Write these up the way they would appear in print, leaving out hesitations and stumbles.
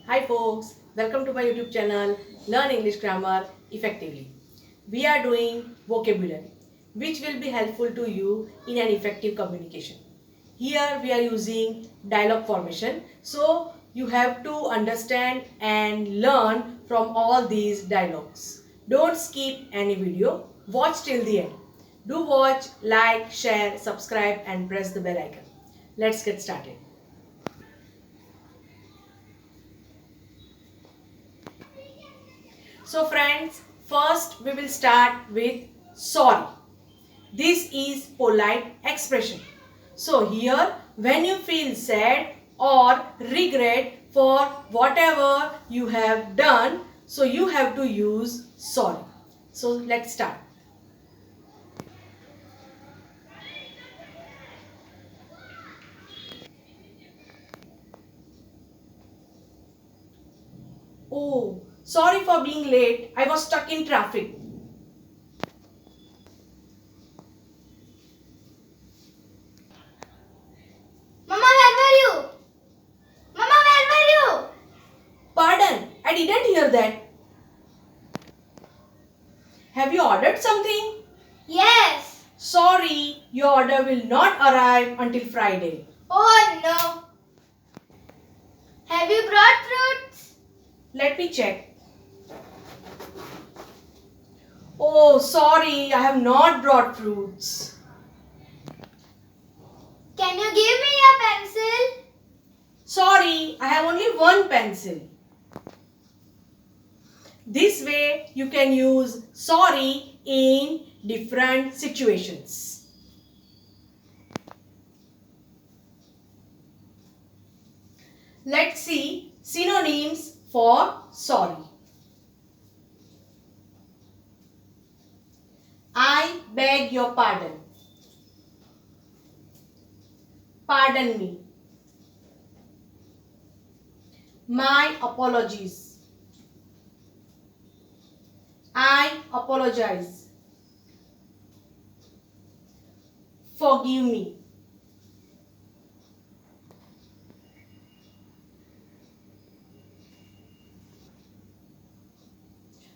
Hi folks, welcome to my YouTube channel Learn English Grammar Effectively. We are doing vocabulary which will be helpful to you in an effective communication. Here we are using dialogue formation, so you have to understand and learn from all these dialogues. Don't skip any video, watch till the end. Do watch, like, share, subscribe and press the bell icon. Let's get started. So friends, first we will start with sorry. This is polite expression. So here when you feel sad or regret for whatever you have done, so you have to use sorry. So let's start. Oh, sorry for being late. I was stuck in traffic. Mama, where were you? Mama, where were you? Pardon, I didn't hear that. Have you ordered something? Yes. Sorry, your order will not arrive until Friday. Oh no. Have you brought fruits? Let me check. Oh, sorry, I have not brought fruits. Can you give me a pencil? Sorry, I have only one pencil. This way you can use sorry in different situations. Let's see synonyms for sorry. I beg your pardon. Pardon me. My apologies. I apologize. Forgive me.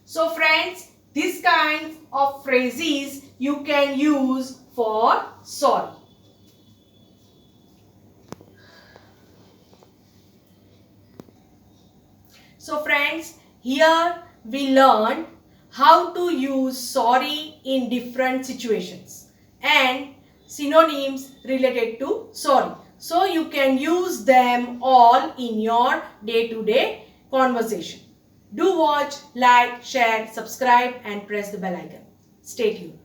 So friends, these kinds of phrases you can use for sorry. So friends, here we learned how to use sorry in different situations and synonyms related to sorry. So you can use them all in your day-to-day conversation. Do watch, like, share, subscribe and press the bell icon. Stay tuned.